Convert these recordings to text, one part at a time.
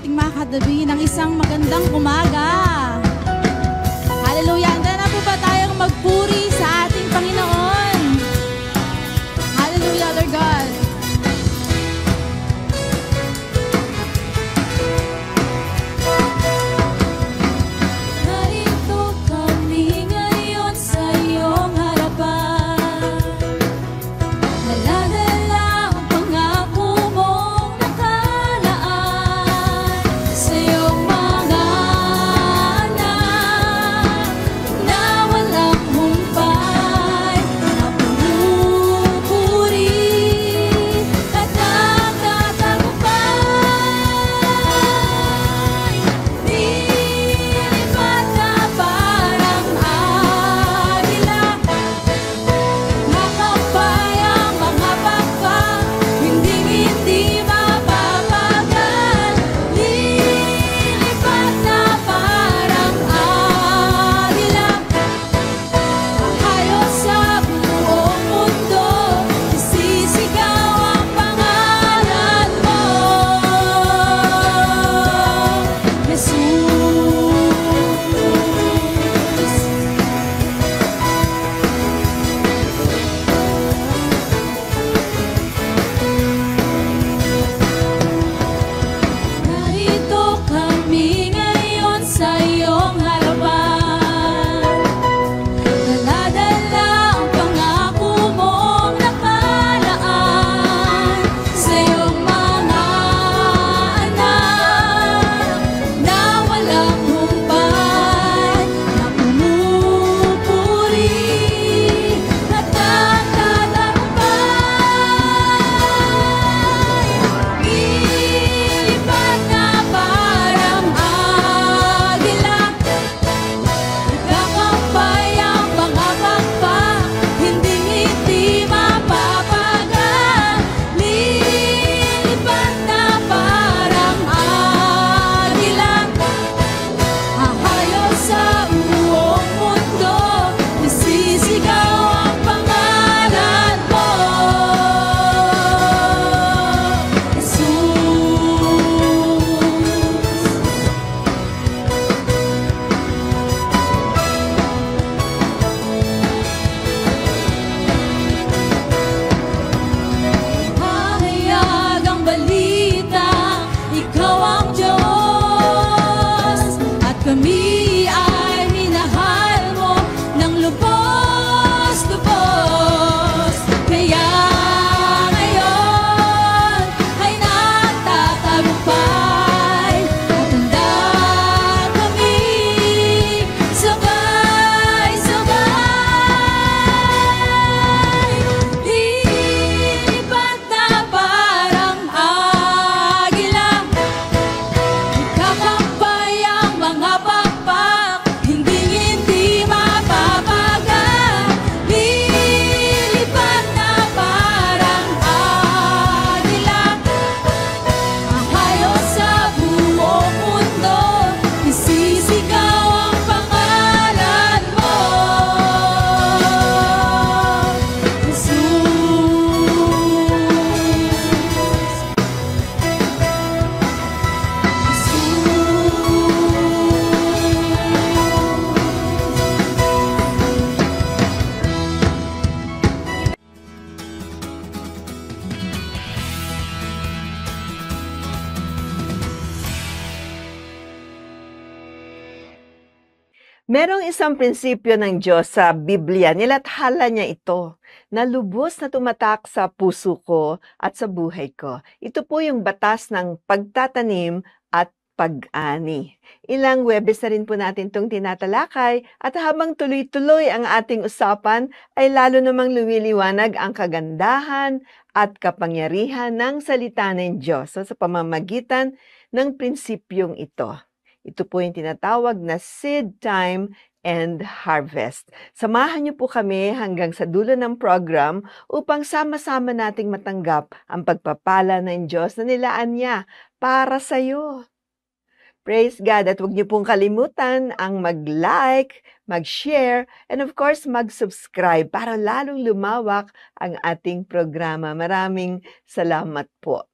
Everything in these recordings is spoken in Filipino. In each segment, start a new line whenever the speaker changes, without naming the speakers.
ating mga katabi ng isang magandang umaga. Hallelujah! Handa na po ba tayong magpuri sa ating Panginoon? Hallelujah, Lord God! Narito kami ngayon sa iyong harapan. Naladala ang pangako mong nakalaan sa iyong mga anak na walang humpay, na pumupuri at nagtatagumpay. Nilipad na parang agila, nakapay ang mga pakpak, hindi mapapagal. Lilipad na parang agila, hahayo sa buong mundo, isisigaw ang pangalan mo, Jesus. Narito kami ngayon sa iyong harapan. Naladala ang pangako mong nakalaan sa iyong mga anak na walang humpay, na pumupuri at nagtatagumpay. Ilipad na parang agila, nakakampay ang mga pakpak, hindi mapapagal. Lilipad na parang agila, hahayo sa buong mundo, isisigaw ang pangalan mo, Jesus. Hahayag ang balita, ikaw ang Diyos, at kami ay minahal mo ng lubos-lubos. Kaya ngayon ay nagtatagumpay, at handa kami sabay-sabay. Lilipad na parang agila, nakakampay ang mga pakpak, hindi mapapagal. Lilipad na parang agila, hahayo sa buong mundo, isisigaw ang pangalan mo,
Merong isang prinsipyo ng Diyos sa Biblia, nilathala niya ito, na lubos na tumatak sa puso ko at sa buhay ko. Ito po yung batas ng pagtatanim at pag-ani. Ilang Huwebes na rin po natin itong tinatalakay, at habang tuloy-tuloy ang ating usapan, ay lalo namang lumiliwanag ang kagandahan at kapangyarihan ng salita ng Diyos sa pamamagitan ng prinsipyong ito. Ito po yung tinatawag na seed time and harvest. Samahan niyo po kami hanggang sa dulo ng program upang sama-sama nating matanggap ang pagpapala ng Diyos na nilaan niya para sa iyo. Praise God! At huwag niyo pong kalimutan ang mag-like, mag-share, and of course, mag-subscribe para lalong lumawak ang ating programa. Maraming salamat po.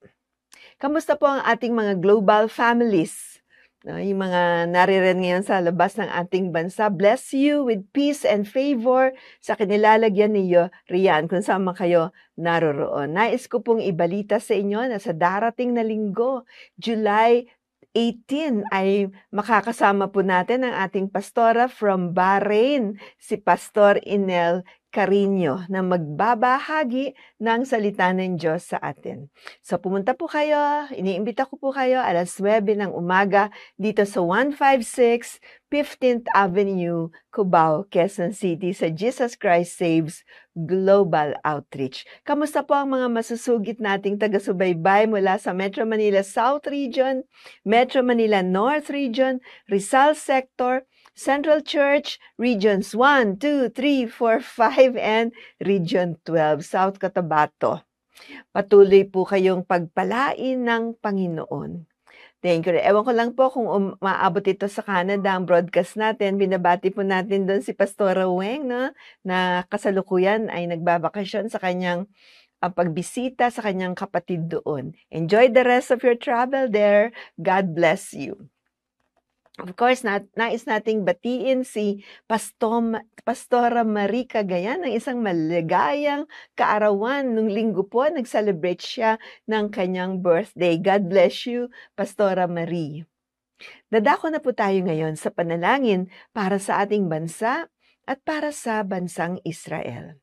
Kamusta po ang ating mga global families? No, yung mga naririyan ngayon sa labas ng ating bansa, bless you with peace and favor sa kinilalagyan niyo riyan kung saan man kayo naroroon. Nais ko pong ibalita sa inyo na sa darating na linggo, July 18 ay makakasama po natin ang ating pastora from Bahrain, si Pastor Inel Carino, na magbabahagi ng salita ng Diyos sa atin. So pumunta po kayo, iniimbita ko po kayo alas 9 ng umaga dito sa 156 15th Avenue, Cubao, Quezon City sa Jesus Christ Saves Global Outreach. Kamusta po ang mga masusugit nating taga-subaybay mula sa Metro Manila South Region, Metro Manila North Region, Rizal Sector, Central Church, Regions 1, 2, 3, 4, 5, and Region 12, South Cotabato. Patuloy po kayong pagpalain ng Panginoon. Thank you. Ewan ko lang po kung maabot ito sa Canada ang broadcast natin. Binabati po natin doon si Pastora Weng, no, na kasalukuyan ay nagbabakasyon sa kanyang pagbisita sa kanyang kapatid doon. Enjoy the rest of your travel there. God bless you. Of course, nais nating batiin si Pastora Marie Cagayan ng isang maligayang kaarawan. Nung linggo po, nag-celebrate siya ng kanyang birthday. God bless you, Pastora Marie. Dadako na po tayo ngayon sa panalangin para sa ating bansa at para sa bansang Israel.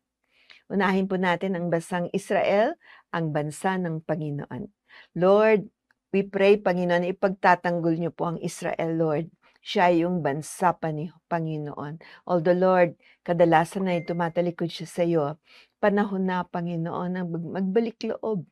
Unahin po natin ang bansang Israel, ang bansa ng Panginoon. Lord, we pray, Panginoon, ipagtatanggol niyo po ang Israel, Lord. Siya yung bansa pa ni Panginoon. Although, Lord, kadalasan na tumatalikod siya sa iyo, panahon na, Panginoon, ang magbalik loob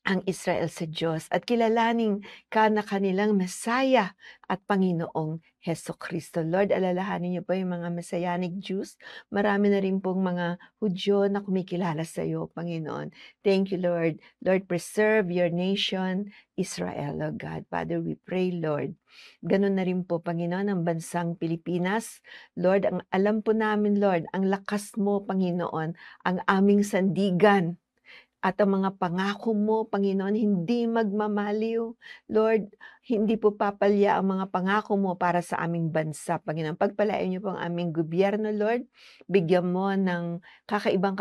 ang Israel sa Diyos at kilalaning ka na kanilang Mesaya at Panginoong Hesukristo. Lord, alalahanin niyo po yung mga Messianic Jews. Marami na rin pong mga Hudyo na kumikilala sa iyo, Panginoon. Thank you, Lord. Lord, preserve your nation, Israel, O God. Father, we pray, Lord. Ganun na rin po, Panginoon, ang bansang Pilipinas. Lord, ang alam po namin, Lord, ang lakas mo, Panginoon, ang aming sandigan. At ang mga pangako mo, Panginoon, hindi magmamaliw. Lord, hindi po papalya ang mga pangako mo para sa aming bansa, Panginoon. Pagpalain niyo po ang aming gobyerno, Lord. Bigyan mo ng kakaibang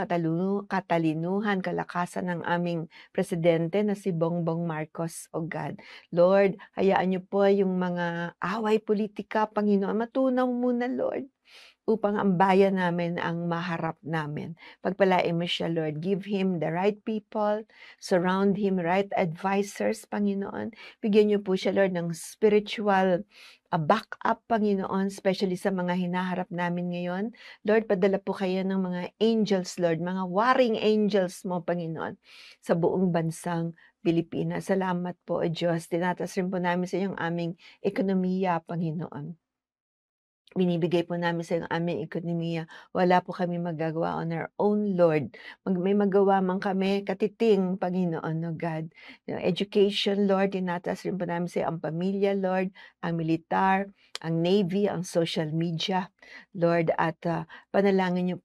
katalinuhan, kalakasan ng aming presidente na si Bongbong Marcos, O God. Lord, hayaan niyo po yung mga away politika, Panginoon. Matunaw muna, Lord, upang ang bayan namin ang maharap namin. Pagpalain mo siya, Lord. Give him the right people. Surround him right advisors, Panginoon. Bigyan niyo po siya, Lord, ng spiritual backup, Panginoon, especially sa mga hinaharap namin ngayon. Lord, padala po kayo ng mga angels, Lord, mga warring angels mo, Panginoon, sa buong bansang Pilipinas. Salamat po, O Diyos. Tinatas rin po namin sa iyong aming ekonomiya, Panginoon. Binibigay po namin sa ang aming ekonomiya. Wala po kami magagawa on our own, Lord. May magawa man kami, katiting, Panginoon, O God. Education, Lord, tinataas rin po namin sa ang pamilya, Lord, ang militar, ang Navy, ang social media, Lord, at panalangin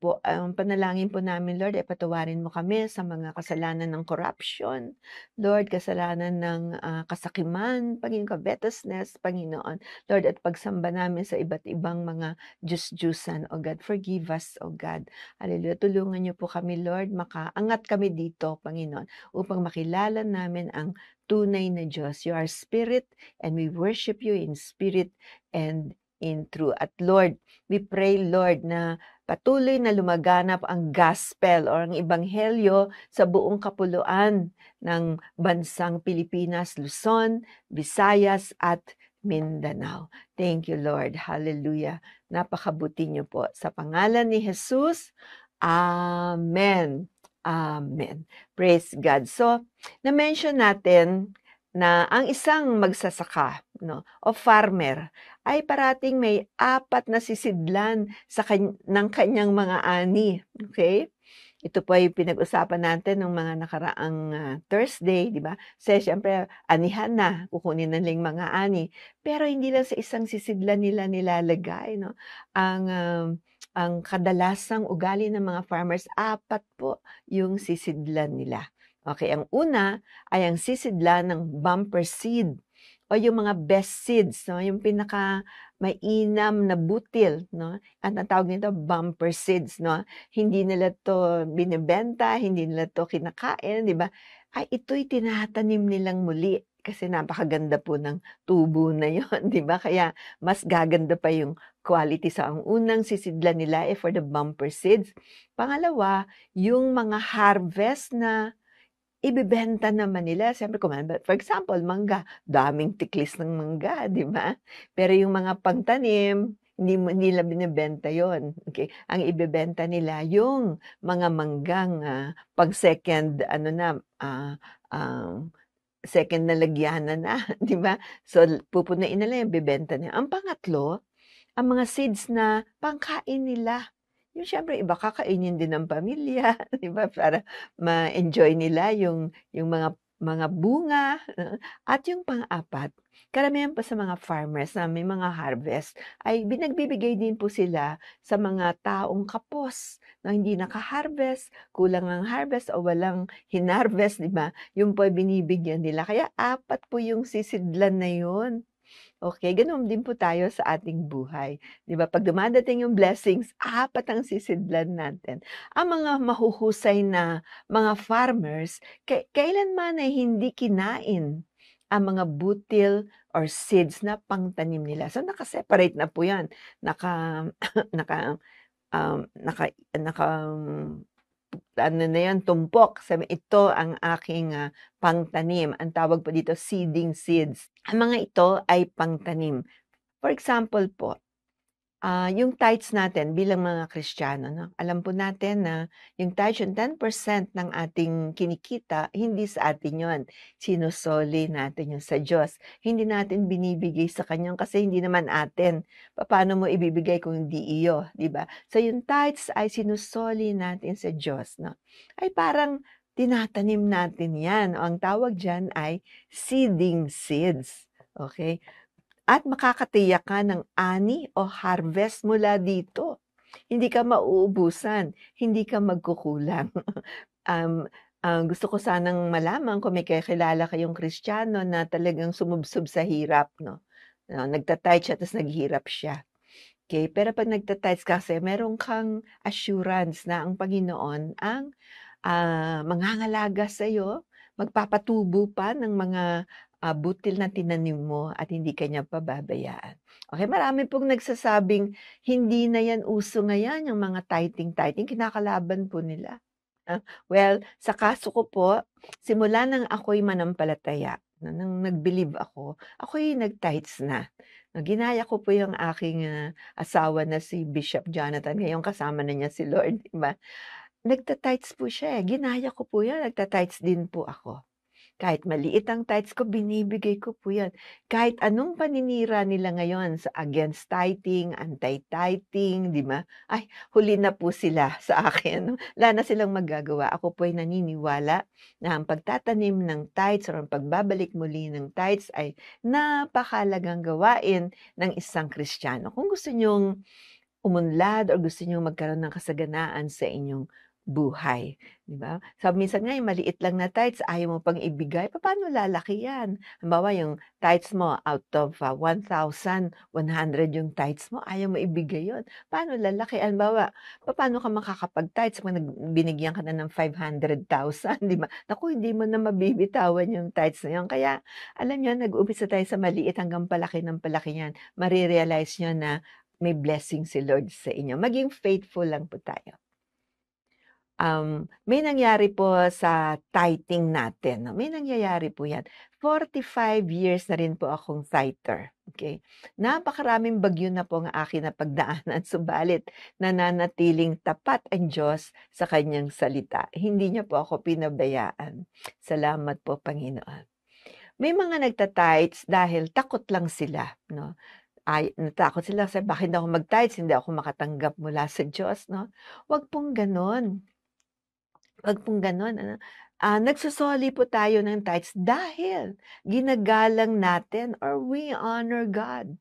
po namin, Lord, ay patawarin mo kami sa mga kasalanan ng corruption, Lord, kasalanan ng kasakiman, Panginoon, covetousness, Panginoon, Lord, at pagsamba namin sa iba't ibang mga Diyos-Diyusan, O God. Forgive us, O God. Hallelujah. Tulungan niyo po kami, Lord. Makaangat kami dito, Panginoon, upang makilala namin ang tunay na Diyos. You are Spirit, and we worship you in spirit and in truth. At Lord, we pray, Lord, na patuloy na lumaganap ang gospel or ang ebanghelyo sa buong kapuluan ng bansang Pilipinas, Luzon, Visayas, at Mindanao. Thank you, Lord. Hallelujah. Napakabuti niyo po. Sa pangalan ni Jesus, Amen. Amen. Praise God. So, na-mention natin na ang isang magsasaka, no, o farmer ay parating may 4 na sisidlan ng kanyang mga ani. Okay? Ito po ay pinag-usapan natin ng mga nakaraang Thursday, di ba? Kasi siyempre, anihan na, kukunin na lang mga ani. Pero hindi lang sa isang sisidlan nila nilalagay, no? Ang kadalasang ugali ng mga farmers, 4 po yung sisidlan nila. Okay, ang una ay ang sisidlan ng bumper seed o yung mga best seeds, 'no, yung pinaka-mainam na butil, 'no, at ang tawag nito bumper seeds, 'no. Hindi nila 'to binebenta, hindi nila 'to kinakain, 'di ba? Ay ito'y tinatanim nilang muli kasi napakaganda po ng tubo na yon, 'di ba? Kaya mas gaganda pa yung quality. So, ang unang sisidlan nila, for the bumper seeds. Pangalawa, yung mga harvest na ibebenta naman nila siyempre for example, mangga, daming tiklis ng mangga, 'di ba? Pero yung mga pangtanim, hindi nila binebenta yon, okey. Ang ibebenta nila yung mga manggang, pang-second ano na, second na lagyanan na, 'di ba? So, pupunuin nila yung bebenta nila. Ang pangatlo, ang mga seeds na pangkain nila. Yung siyempre iba kakainin din ng pamilya, 'di ba, para ma-enjoy nila yung mga bunga, at yung pang-apat, karamihan pa sa mga farmers na may mga harvest ay nagbibigay din po sila sa mga taong kapos na hindi naka-harvest, kulang ang harvest o walang hinarvest, 'di ba? Yun po ay binibigyan nila kaya apat po yung sisidlan na yun. Okay, gano'n din po tayo sa ating buhay, 'di ba? 'Pag dumadating yung blessings, apat ang sisidlan natin. Ang mga mahuhusay na mga farmers, kailanman ay hindi kinain ang mga butil or seeds na pangtanim nila. So, naka-separate na po 'yan, naka naka, naka naka ano na 'yan, tumpok. Ito ang aking, pangtanim. Ang tawag po dito seeding seeds. Ang mga ito ay pangtanim. For example po, yung tithes natin bilang mga Kristiyano 'no, alam po natin na yung tithes, yung 10% ng ating kinikita, hindi sa atin yun, sinusoli natin yun sa Diyos. Hindi natin binibigay sa kanya kasi hindi naman atin. Papaano mo ibibigay kung hindi iyo, 'di ba? So yung tithes ay sinusoli natin sa Diyos 'no, ay parang tinatanim natin yan, ang tawag diyan ay seeding seeds, okey? At makakatiyak ka ng ani o harvest mula dito. Hindi ka mauubusan, hindi ka magkukulang. Gusto ko sanang malaman kung may kakilala kayong Kristiyano na talagang sumubsob sa hirap 'no, nagta-tithe siya ta's naghihirap siya, okey. Pero 'pag nagta-tithes kasi meron kang assurance na ang Panginoon ang, mangangalaga sa'yo, magpapatubo pa ng mga butil na tinanim mo at hindi ka niya pababayaan. Okay, marami pong nagsasabing hindi na 'yan uso ngayon, yung mga tithing-tithing, kinakalaban po nila. Well, sa kaso ko po, simula nang ako'y manampalataya, nang nag-believe ako, ako'y nag-tithes na. Ginaya ko po yung aking, asawa na si Bishop Jonathan, ngayon kasama na niya si Lord, 'di ba? Nagta-tithes po siya, ginaya ko po 'yan, nagta-tithes din po ako. Kahit maliit ang tithes ko, binibigay ko po 'yan. Kahit anong paninira nila ngayon sa against tithing, anti-tithing, 'di ba? Ay, huli na po sila sa akin. Wala na silang magagawa. Ako po ay naniniwala na ang pagtatanim ng tithes or ang pagbabalik muli ng tithes ay napakahalagang gawain ng isang Kristiyano. Kung gusto niyong umunlad or gusto niyong magkaroon ng kasaganaan sa inyong buhay, 'di ba? Minsan nga yung maliit lang na tithes ayaw mo pang ibigay, papaano lalaki 'yan? Halimbawa yung tithes mo out of, 1,100 yung tithes mo, ayaw mo ibigay 'yun, paano lalaki? Halimbawa, papaano ka makakapag-tithes kung binigyan ka na ng 500,000, 'di ba? Naku, hindi mo na mabibitawan yung tithes na 'yun. Kaya alam niyo, nag-umpisa tayo sa maliit hanggang palaki ng palaki niyan, mare-realize niyo na may blessing si Lord sa inyo. Maging faithful lang po tayo. May nangyari po sa tithing natin 'no, may nangyayari po 'yan. 45 years na rin po akong tither, okey. Napakaraming bagyo na po ang aking napagdaanan, subalit nananatiling tapat ang Diyos sa kanyang salita. Hindi niya po ako pinabayaan. Salamat po, Panginoon. May mga nagta-tithes dahil takot lang sila 'no. Ay, natakot sila kasi, "Bakit ako mag-tithes, hindi ako makatanggap mula sa Diyos," 'no. Wag pong gano'n. 'Wag pong gano'n ano. Nagsusoli po tayo ng tithes dahil ginagalang natin or we honor God.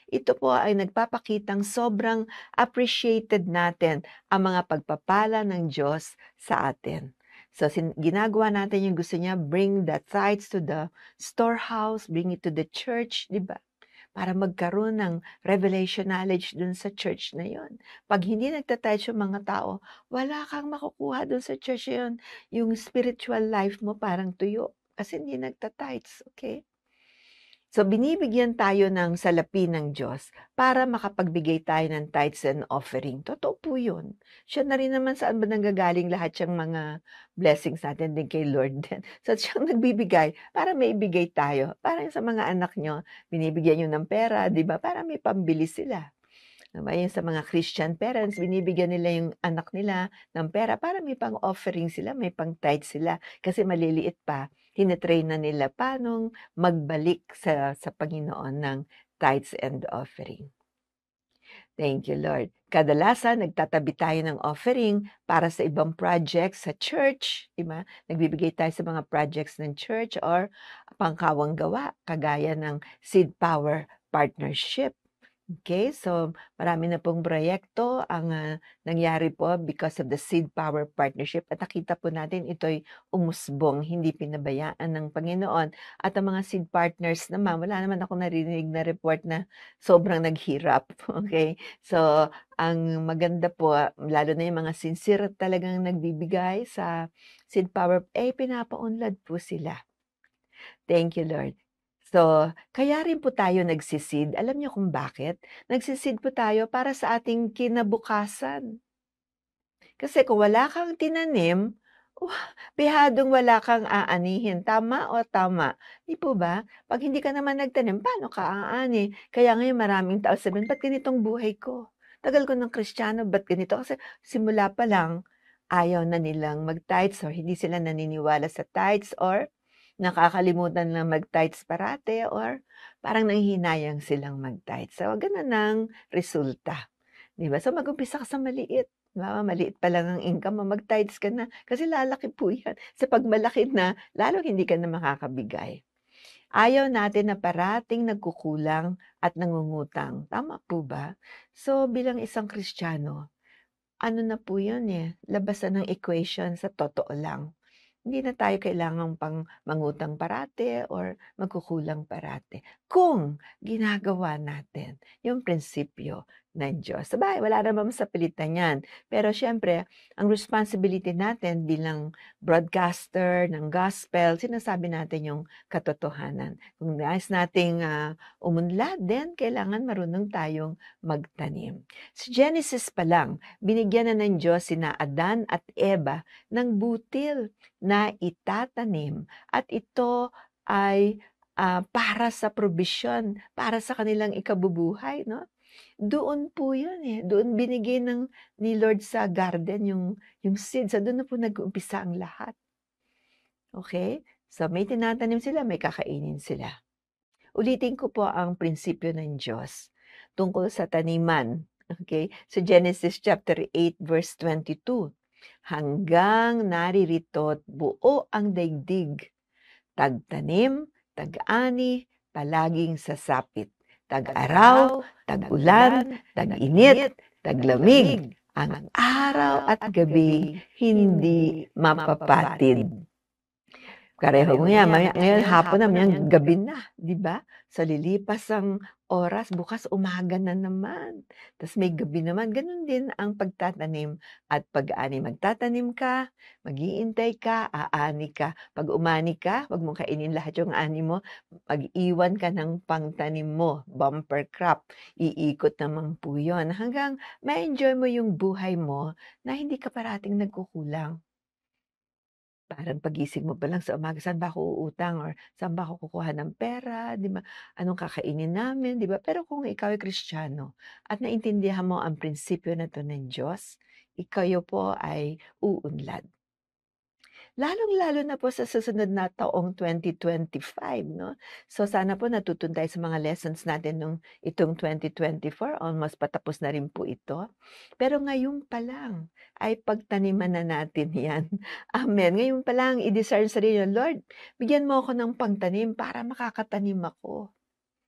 Ito po ay nagpapakitang sobrang appreciated natin ang mga pagpapala ng Diyos sa atin. So, ginagawa natin yung gusto niya, bring the tithes to the storehouse, bring it to the church, di ba? Para magkaroon ng revelation knowledge dun sa church na yon. Pag hindi nagta-tithe yung mga tao, wala kang makukuha dun sa church na yun. Yung spiritual life mo parang tuyo kasi hindi nagta-tithes, okay? So, binibigyan tayo ng salapi ng Diyos para makapagbigay tayo ng tithes and offering. Totoo po yun. Siya na rin naman saan ba nanggagaling lahat yung mga blessings natin din kay Lord din. So, siyang nagbibigay para may ibigay tayo. Parang sa mga anak nyo, binibigyan nyo ng pera, di ba? Para may pambili sila. Diba? Yung sa mga Christian parents, binibigyan nila yung anak nila ng pera para may pang-offering sila, may pang-tithe sila. Kasi maliliit pa, tinetrain na nila paano magbalik sa Panginoon ng tithes and offering. Thank you, Lord. Kadalasan, nagtatabi tayo ng offering para sa ibang projects sa church. Diba? Nagbibigay tayo sa mga projects ng church or pangkawang gawa, kagaya ng Seed Power Partnership. Okay, so marami na pong proyekto ang nangyari po because of the Seed Power Partnership at nakita po natin ito'y umusbong, hindi pinabayaan ng Panginoon. At ang mga seed partners naman, wala naman ako narinig na report na sobrang naghirap. Okay, so ang maganda po, lalo na yung mga sincere talagang nagbibigay sa Seed Power, pinapaunlad po sila. Thank you, Lord. So, kaya rin po tayo nagsisid. Alam niyo kung bakit? Nagsisid po tayo para sa ating kinabukasan. Kasi kung wala kang tinanim, bihadong wala kang aanihin. Tama o tama? Di po ba? Pag hindi ka naman nagtanim, paano ka aani? Kaya ngayon maraming tao sabihin, ba't ganitong buhay ko? Tagal ko ng Kristiyano, ba't ganito? Kasi simula pa lang, ayaw na nilang mag-tithes or hindi sila naniniwala sa tithes or nakakalimutan na mag-tithes parate or parang nanghihinayang silang mag-tithes. So, ganun ang resulta. Di ba? So, mag-umpisa ka sa maliit. Maliit pa lang ang income mo, mag-tithes ka na. Kasi lalaki po yan. Sa pag malaki na, lalo hindi ka na makakabigay. Ayaw natin na parating nagkukulang at nangungutang. Tama po ba? So, bilang isang Kristiyano, ano na po yun labasan ng equation sa totoo lang. Hindi na tayo kailangang pang mangutang parate or magkukulang parate. Kung ginagawa natin yung prinsipyo ng Diyos. Sabay, wala naman sa pilitan yan. Pero syempre, ang responsibility natin bilang broadcaster ng gospel, sinasabi natin yung katotohanan. Kung nais nating umunlad, then kailangan marunong tayong magtanim. Sa Genesis pa lang, binigyan na ng Diyos sina Adan at Eva ng butil na itatanim at ito ay para sa provision, para sa kanilang ikabubuhay, no? Doon po 'yun doon binigay ni Lord sa garden yung seeds, doon na po nag-uumpisa ang lahat. Okay? So may tinatanim sila, may kakainin sila. Ulitin ko po ang prinsipyo ng Diyos tungkol sa taniman. Okay? Sa Genesis chapter 8 verse 22. Hanggang naririto't buo ang daigdig. Tagtanim, tag-ani, palaging sasapit. Tag-araw, tag-ulan, tag-init, taglamig. Ang araw at gabi hindi mapapatid. Kareho mo yan. Ngayon hapon na, ngayon gabi na, di ba? So lilipas ang oras, bukas umaga na naman. Tapos may gabi naman. Ganun din ang pagtatanim at pag-ani. Magtatanim ka, mag-iintay ka, aani ka. Pag umani ka, wag mong kainin lahat yung ani mo. Mag-iwan ka ng pangtanim mo, bumper crop. Iikot naman po yun. Hanggang ma-enjoy mo yung buhay mo na hindi ka parating nagkukulang. Parang pagising mo pa lang sa umaga, saan ba ako uutang or saan ba ako kukuha ng pera, 'di ba? Anong kakainin namin, 'di ba? Pero kung ikaw ay Kristiyano at naintindihan mo ang prinsipyo na 'to ng Diyos, ikaw po ay uunlad. Lalong-lalo na po sa susunod na taong 2025, no? So sana po natutunan tayo sa mga lessons natin nung itong 2024, almost patapos na rin po ito. Pero ngayon pa lang ay pagtaniman na natin 'yan. Amen. Ngayon pa lang i-discern sa sarili, Lord, bigyan mo ako ng pangtanim para makakatanim ako.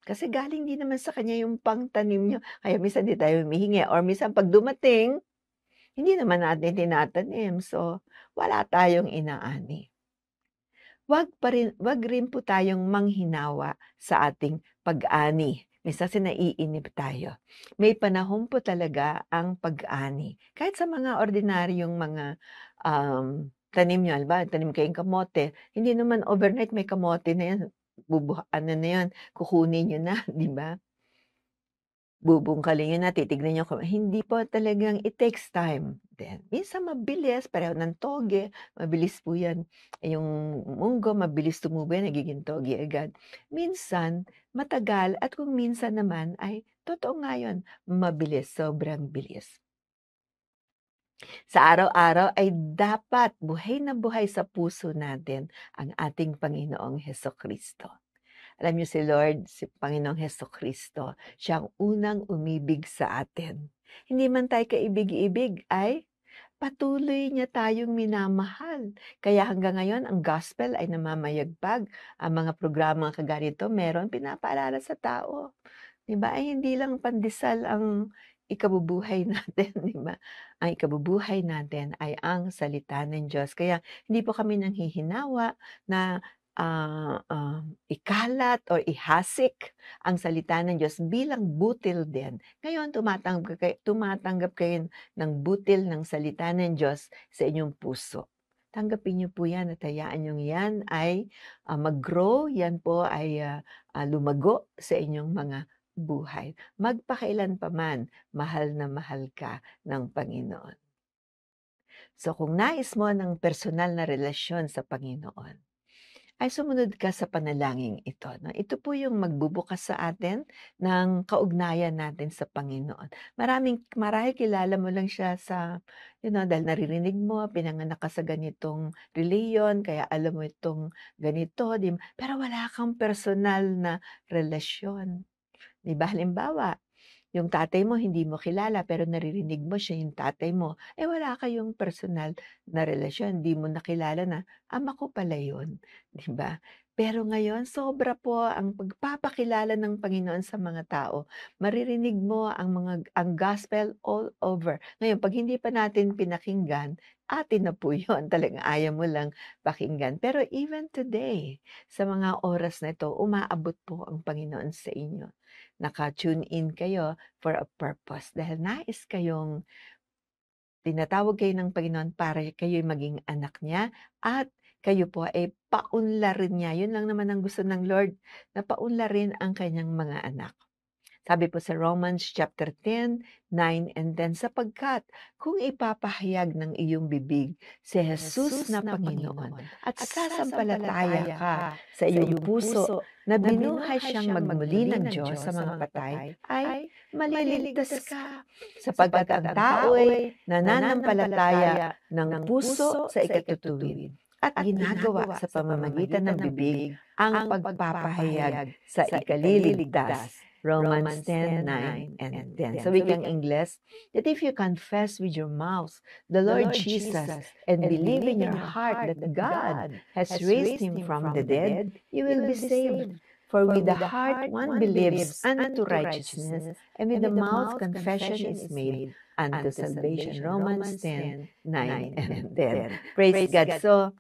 Kasi galing din naman sa kanya yung pangtanim niyo. Kaya minsan di tayo humihingi or minsan 'pag dumating, Hindi naman natin tinatanim, so wala tayong inaani. Wag rin po tayong manghinawa sa ating pag-ani. Minsan kasi naiinip tayo. May panahon po talaga ang pag-ani. Kahit sa mga ordinaryong mga, tanim niyo, halimbawa tanim kayong kamote, hindi naman overnight may kamote na 'yan, ano na 'yan, kukunin niyo na, 'di ba? Bubungkalin niyo na, titignan niyo kung hindi po, talagang it takes time din. Minsan mabilis, pareho ng toge, mabilis po 'yan. Yung munggo mabilis tumubo 'yan, nagiging toge agad. Minsan matagal at kung minsan naman ay totoo nga 'yun, mabilis, sobrang bilis. Sa araw-araw ay dapat buhay na buhay sa puso natin ang ating Panginoong Hesukristo. Alam niyo si Lord, si Panginoong Hesukristo, siya ang unang umibig sa atin. Hindi man tayo kaibig-ibig ay patuloy niya tayong minamahal. Kaya hanggang ngayon ang gospel ay namamayagpag. Ang mga programang kaganito meron pinapaalala sa tao. 'Di ba? Ay hindi lang pandesal ang ikabubuhay natin, 'di ba? Ang ikabubuhay natin ay ang salita ng Diyos. Kaya hindi po kami nanghihinawa na ikalat o ihasik ang salita ng Diyos bilang butil din. Ngayon tumatanggap kayo ng butil ng salita ng Diyos sa inyong puso. Tanggapin niyo po 'yan at hayaan niyong 'yan ay, mag-grow, 'yan po ay, lumago sa inyong mga buhay. Magpakailanpaman mahal na mahal ka ng Panginoon. So kung nais mo ng personal na relasyon sa Panginoon, ay sumunod ka sa panalangin ito, 'no. Ito po yung magbubukas sa atin ng kaugnayan natin sa Panginoon. Marahil kilala mo lang siya sa, dahil naririnig mo, pinanganak ka sa ganitong relihiyon kaya alam mo itong ganito, 'di ba, pero wala kang personal na relasyon. 'Di ba, halimbawa, yung tatay mo hindi mo kilala pero naririnig mo siya yung tatay mo, wala kayong personal na relasyon, di mo nakilala na ama ko pala yun, 'di ba? Pero ngayon sobra po ang pagpapakilala ng Panginoon sa mga tao. Maririnig mo ang gospel all over. Ngayon 'pag hindi pa natin pinakinggan, atin na po yun, talagang ayaw mo lang pakinggan. Pero even today, sa mga oras na ito, umaabot po ang Panginoon sa inyo. Naka-tune in kayo for a purpose dahil nais kayong tinatawag kayo ng Panginoon para kayo'y maging anak niya at kayo po ay paunlarin niya. Yun lang naman ang gusto ng Lord, na paunlarin ang kanyang mga anak. Sabi po sa Romans chapter 10:9 and 10, sapagkat kung ipapahayag ng iyong bibig si Jesus na Panginoon at sasampalataya ka sa iyong puso na binuhay siyang magmuli ng Diyos sa mga patay, ay maliligtas ka. Sapagkat ang tao ay nananampalataya ng puso sa ikatutuwid at ginagawa sa pamamagitan ng bibig ang pagpapahayag sa ikaliligtas. Romans 10:9 and 10. So we can English that if you confess with your mouth the Lord Jesus and believe in your heart that God has raised him from the dead, you will be saved. For with the heart one believes unto righteousness, and with the mouth confession is made unto salvation. Romans 10:9 and 10. Praise God. So,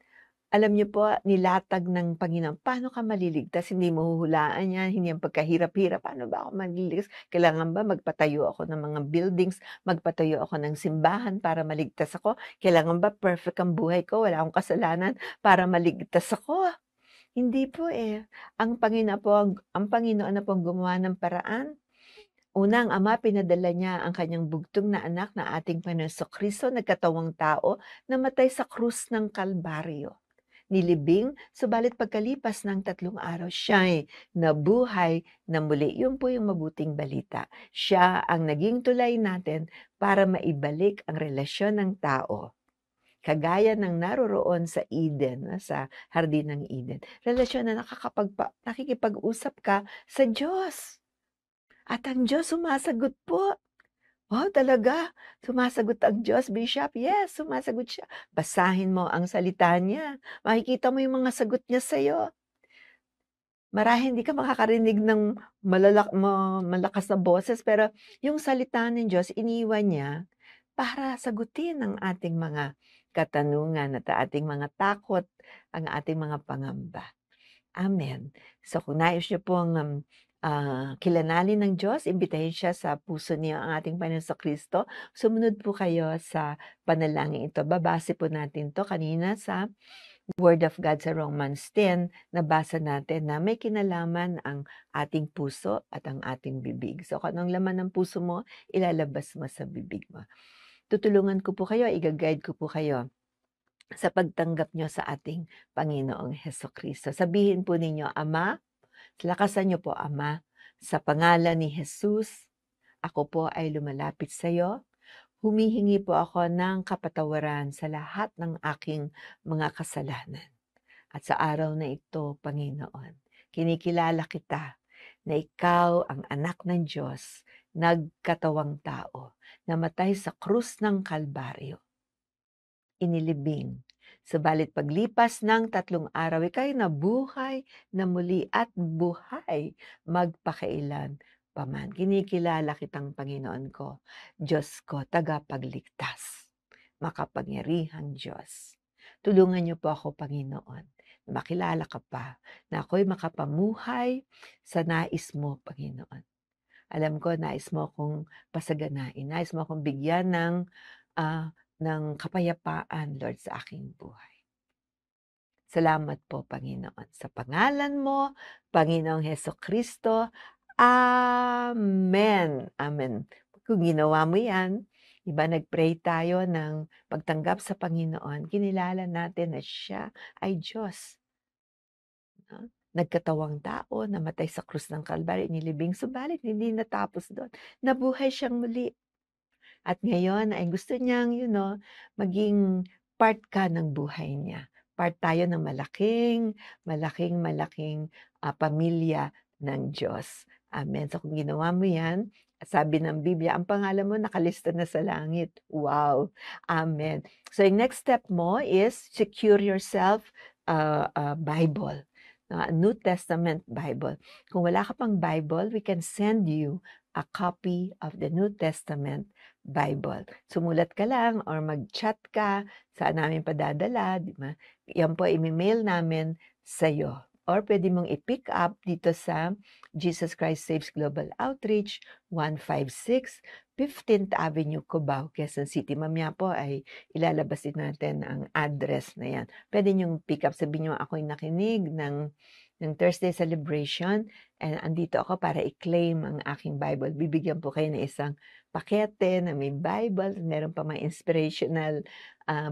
alam niyo po, nilatag ng Panginoon, paano ka maliligtas? Hindi mo huhulaan yan, hindi yan pagkahirap-hirap. Paano ba ako maliligtas? Kailangan ba magpatayo ako ng mga buildings, magpatayo ako ng simbahan para maligtas ako? Kailangan ba perfect ang buhay ko, wala akong kasalanan para maligtas ako? Hindi po eh. Ang Panginoon na po ang gumawa ng paraan. Una, ang Ama, pinadala niya ang kanyang bugtong na anak na ating Panginoon Kristo, nagkatawang tao, namatay sa krus ng Kalbaryo. Nilibing, subalit pagkalipas ng 3 araw, siya'y nabuhay na muli. Yun po yung mabuting balita. Siya ang naging tulay natin para maibalik ang relasyon ng tao. Kagaya ng naroroon sa Eden, sa hardin ng Eden. Relasyon na nakikipag-usap ka sa Diyos. At ang Diyos sumasagot po. Oh, talaga? Sumasagot ang Diyos, Bishop? Yes, sumasagot siya. Basahin mo ang salita niya. Makikita mo yung mga sagot niya sa'yo. Marahil hindi ka makakarinig ng malakas na boses, pero yung salita ng Diyos, iniwan niya para sagutin ang ating mga katanungan at ating mga takot, ang ating mga pangamba. Amen. So kung nais niyo pong kilalanin ng Diyos, imbitahin siya sa puso niyo ang ating Panginoon Kristo. Sumunod po kayo sa panalangin ito. Babase po natin to kanina sa Word of God sa Romans 10, nabasa natin na may kinalaman ang ating puso at ang ating bibig. So kung anong laman ng puso mo, ilalabas mo sa bibig mo. Tutulungan ko po kayo, i-guide ko po kayo sa pagtanggap nyo sa ating Panginoong Hesukristo. Sabihin po ninyo, Ama, lakasan nyo po, Ama, sa pangalan ni Jesus, ako po ay lumalapit sa iyo. Humihingi po ako ng kapatawaran sa lahat ng aking mga kasalanan. At sa araw na ito, Panginoon, kinikilala kita na ikaw ang anak ng Diyos, nagkatawang tao, namatay sa krus ng Kalbaryo, inilibing. Subalit paglipas ng 3 araw, ika'y nabuhay na muli at buhay magpakailan paman. Kinikilala kitang Panginoon ko, Diyos ko, tagapagligtas, makapangyarihang Diyos. Tulungan niyo po ako, Panginoon, na makilala ka pa, na ako'y makapamuhay sa nais mo, Panginoon. Alam ko, nais mo akong pasaganain, nais mo akong bigyan ng kapayapaan, Lord, sa aking buhay. Salamat po, Panginoon. Sa pangalan mo, Panginoong Hesukristo, Amen. Amen. Kung ginawa mo yan, iba nag-pray tayo ng pagtanggap sa Panginoon, kinilala natin na siya ay Diyos. Nagkatawang tao, namatay sa krus ng Kalbaryo, inilibing, subalit hindi natapos doon. Nabuhay siyang muli. At ngayon ay gusto niyang, maging part ka ng buhay niya. Part tayo ng malaking pamilya ng Diyos. Amen. So kung ginawa mo yan, sabi ng Biblia, ang pangalan mo nakalista na sa langit. Wow. Amen. So yung next step mo is secure yourself Bible. New Testament Bible. Kung wala ka pang Bible, we can send you a copy of the New Testament Bible. Sumulat ka lang or mag-chat ka, saan namin padadala, di ba? Yan po, i-mail namin sa iyo. Or pwede mong i-pick up dito sa Jesus Christ Saves Global Outreach, 156 15th Avenue, Cubao, Quezon City. Mamaya po ay ilalabas din natin ang address na yan. Pwede niyong pick up, sabihin niyo ako'y nakinig ng Thursday celebration and andito ako para i-claim ang aking Bible. Bibigyan po kayo ng isang pakete na may Bible, meron pa mga inspirational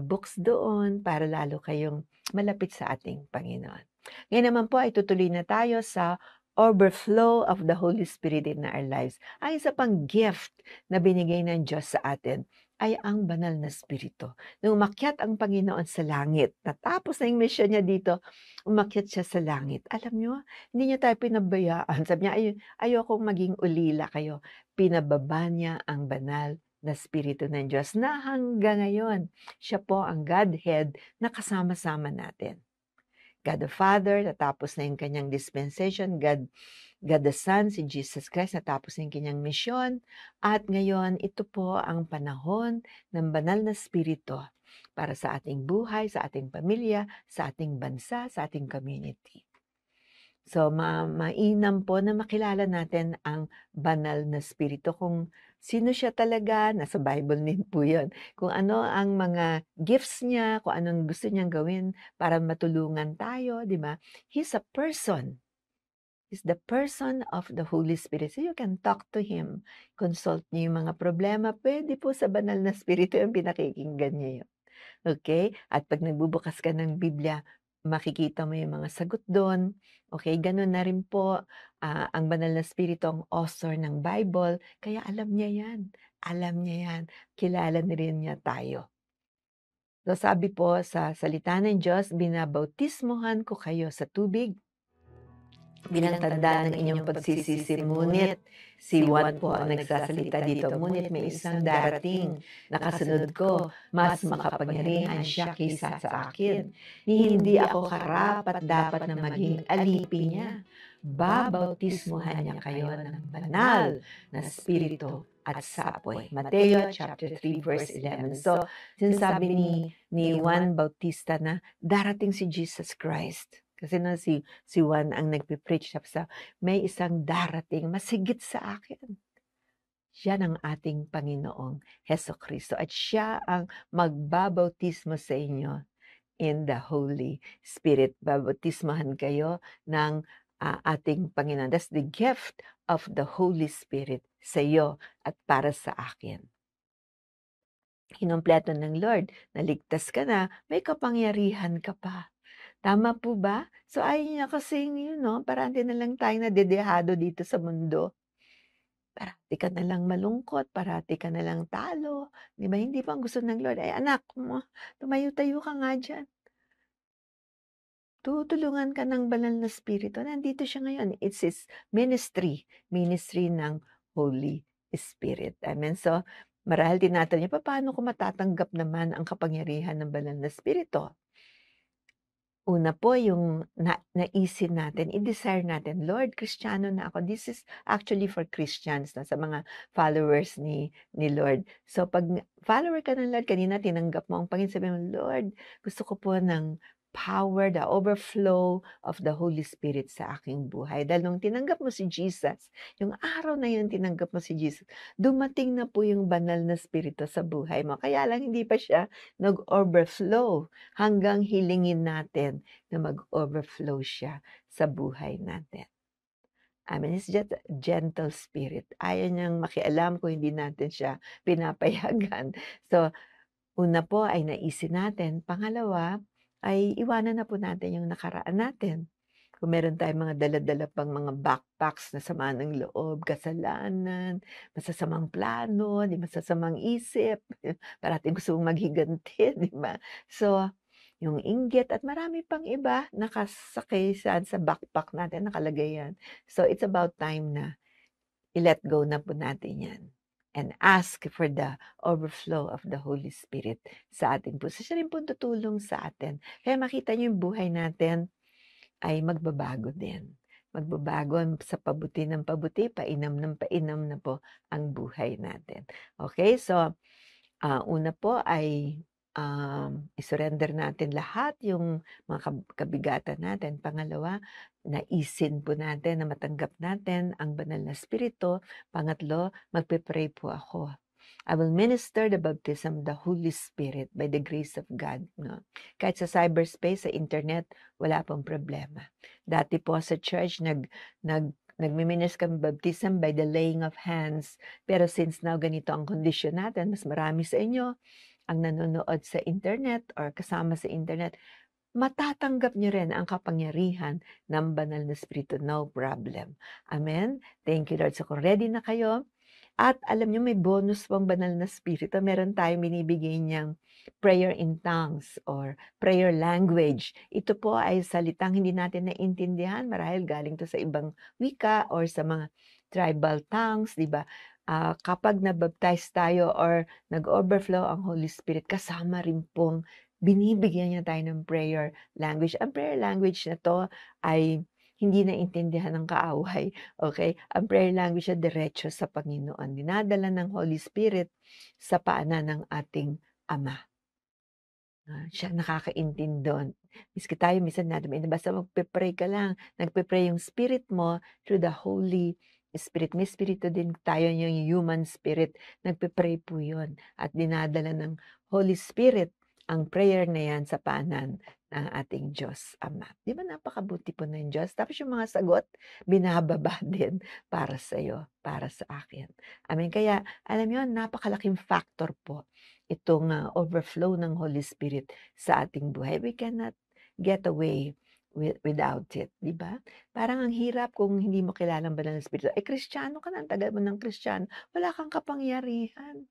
books doon para lalo kayong malapit sa ating Panginoon. Ngayon naman po ay tutuloy na tayo sa overflow of the Holy Spirit in our lives. Ang isa pang gift na binigay ng Diyos sa atin ay ang banal na Espiritu. Nung umakyat ang Panginoon sa langit, natapos na yung mission niya dito, umakyat siya sa langit. Alam niyo, hindi niya tayo pinabayaan. Sabi niya, ayokong maging ulila kayo. Pinababa niya ang banal na Espiritu ng Diyos na hanggang ngayon, siya po ang Godhead na kasama-sama natin. God the Father, natapos na yung kanyang dispensation. God the Son, si Jesus Christ, natapos na yung kanyang misyon. At ngayon, ito po ang panahon ng banal na Espiritu para sa ating buhay, sa ating pamilya, sa ating bansa, sa ating community. So, mainam po na makilala natin ang banal na Espiritu. Kung sino siya talaga, nasa Bible din po yun. Kung ano ang mga gifts niya, kung anong gusto niyang gawin para matulungan tayo, di ba? He's a person. He's the person of the Holy Spirit. So you can talk to Him. Consult niyo yung mga problema. Pwede po sa banal na Espiritu yung pinakikinggan niyo yun. Okay? At pag nagbubukas ka ng Biblia, makikita mo yung mga sagot doon. Okay, ganun na rin po ang banal na Espiritu ang author ng Bible. Kaya alam niya yan. Alam niya yan. Kilala na rin niya tayo. So sabi po sa salita ng Diyos, binabautismohan ko kayo sa tubig bilang tanda ng inyong pagsisisi. Ngunit si Juan po ang nagsasalita dito. Ngunit may isang darating na kasunod ko, mas makapangyarihan siya kaysa sa akin. Hindi ako karapat dapat na maging alipin niya. Babautismohan niya kayo ng banal na Espiritu at sa apoy. Mateo chapter 3 verse 11. So, sinasabi ni Juan Bautista na darating si Jesus Christ. Kasi si Juan ang nagpipreach sa may isang darating masigit sa akin. Siya ang ating Panginoong Hesukristo at siya ang magbabautismo sa inyo in the Holy Spirit. Babautismahan kayo ng ating Panginoon. That's the gift of the Holy Spirit sa iyo at para sa akin. Kinumpleto ng Lord, naligtas ka na, may kapangyarihan ka pa. Tama po ba? So ayaw niya kasing, parati na lang tayo nadedehado dito sa mundo. Parati ka na lang malungkot, parati ka na lang talo. Di ba? Hindi pa ang gusto ng Lord. Ay anak mo, tumayo-tayo ka nga dyan. Tutulungan ka ng banal na spirito. Nandito siya ngayon. It's his ministry. Ministry ng Holy Spirit. Amen. So, marahil tinatanong niya, paano ko matatanggap naman ang kapangyarihan ng banal na spirito? Una po yung naisin natin, i-desire natin, Lord, Kristiyano na ako. This is actually for Christians, sa mga followers ni Lord. So pag follower ka ng Lord, kanina tinanggap mo ang Panginoon, sabi mo, Lord, gusto ko po ng power, the overflow of the Holy Spirit sa aking buhay. Dahil nung tinanggap mo si Jesus, yung araw na yun tinanggap mo si Jesus, dumating na po yung banal na spirito sa buhay mo. Kaya lang hindi pa siya nag-overflow hanggang hilingin natin na mag-overflow siya sa buhay natin. Amen. It's just a gentle spirit. Ayaw niyang makialam kung hindi natin siya pinapayagan. So, una po ay naisin natin. Pangalawa, ay iwanan na po natin yung nakaraan natin. Kung meron tayong mga dala-dala pang mga backpacks na sama ng loob, kasalanan, masasamang plano, masasamang isip, parating gusto mong maghiganti, di ba? So, yung inggit at marami pang iba nakasakay sa backpack natin, nakalagay yan. So, it's about time na i-let go na po natin yan. And ask for the overflow of the Holy Spirit sa ating puso. Siya rin po tutulong sa atin. Kaya makita niyo yung buhay natin ay magbabago din. Magbabago sa pabuti ng pabuti, painam ng painam na po ang buhay natin. Okay, so una po ay isurrender natin lahat yung mga kabigatan natin. Pangalawa, naisin po natin na matanggap natin ang banal na spirito. Pangatlo, magpe-pray po ako. I will minister the baptism of the Holy Spirit by the grace of God. No? Kahit sa cyberspace, sa internet, wala pong problema. Dati po sa church, nagmi-minister kami baptism by the laying of hands. Pero since now ganito ang kondisyon natin, mas marami sa inyo ang nanonood sa internet or kasama sa internet, matatanggap niyo rin ang kapangyarihan ng banal na spirito. No problem. Amen? Thank you, Lord. So kung ready na kayo, at alam niyo may bonus pang banal na spirito. Meron tayong binibigay niyang prayer in tongues or prayer language. Ito po ay salitang hindi natin naintindihan. Marahil galing to sa ibang wika or sa mga tribal tongues, di ba? Kapag nabaptize tayo or nag-overflow ang Holy Spirit, kasama rin pong binibigyan niya tayo ng prayer language. Ang prayer language na to ay hindi naintindihan ng kaaway. Okay? Ang prayer language ay diretso sa Panginoon. Dinadala ng Holy Spirit sa paanan ng ating Ama. Siya nakakaintindi doon. Miski tayo, minsan natin, basta magpe-pray ka lang, nagpe-pray yung spirit mo through the Holy Spirit. May spirito din tayo, yung human spirit. Nagpe-pray po yun. At dinadala ng Holy Spirit ang prayer na yan sa paanan ng ating Diyos Ama. Di ba napakabuti po ng Diyos? Tapos yung mga sagot, binababa din para sa iyo, para sa akin. Amen. Kaya, alam niyo, napakalaking factor po itong overflow ng Holy Spirit sa ating buhay. We cannot get away without it, di ba? Parang ang hirap kung hindi mo kilala ang banal na Espiritu. Kristiyano ka na, ang tagal mo ng Kristiyano, wala kang kapangyarihan.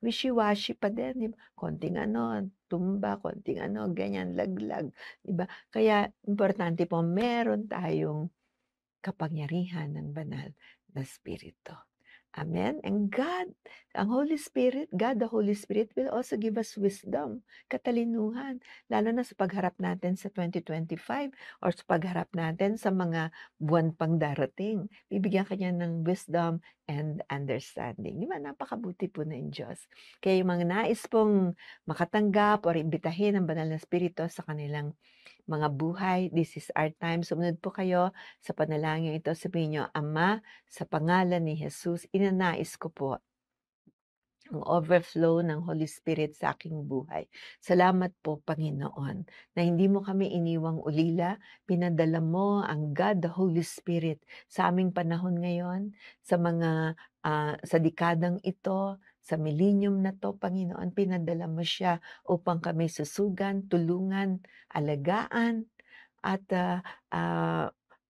Wishy-washy pa din, di ba? Konting tumba, konting ganyan, laglag, di ba? Kaya importante po meron tayong kapangyarihan ng banal na Espiritu. Amen. And God, ang Holy Spirit, God the Holy Spirit will also give us wisdom, katalinuhan, lalo na sa pagharap natin sa 2025 or sa pagharap natin sa mga buwan pang darating. Bibigyan ka niya ng wisdom and understanding. Di ba? Napakabuti po ng Diyos. Kaya yung mga nais pong makatanggap or imbitahin ang banal na Espiritu sa kanilang mga buhay, this is our time. Sumunod po kayo sa panalangin ito. Sabihin niyo, Ama, sa pangalan ni Jesus, inanais ko po ang overflow ng Holy Spirit sa aking buhay. Salamat po, Panginoon, na hindi mo kami iniwang ulila, pinadala mo ang God, the Holy Spirit, sa aming panahon ngayon, sa mga, sa dekadang ito, sa millennium na to, Panginoon, pinadala mo siya upang kami susugan, tulungan, alagaan, at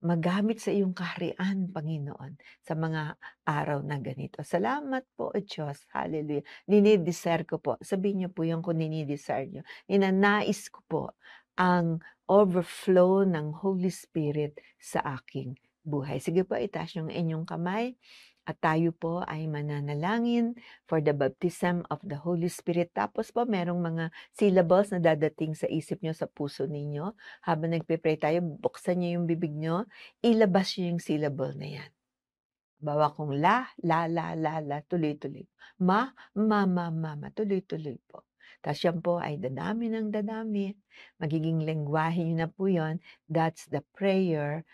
magamit sa iyong kaharian, Panginoon, sa mga araw na ganito. Salamat po, O Diyos. Hallelujah. Dinidesire ko po. Sabihin niyo po yung kung dinidesire niyo. Ninanais ko po ang overflow ng Holy Spirit sa aking buhay. Sige po, itaas yung inyong kamay. At tayo po ay mananalangin for the baptism of the Holy Spirit. Tapos po, merong mga syllables na dadating sa isip nyo, sa puso ninyo. Habang nagpe-pray tayo, buksan nyo yung bibig nyo, ilabas nyo yung syllable na yan. Bawa kong la, tuloy-tuloy. Ma, tuloy-tuloy po. Tapos yan po ay dadami ng dadami. Magiging lengguwahe nyo na po yun. That's the prayer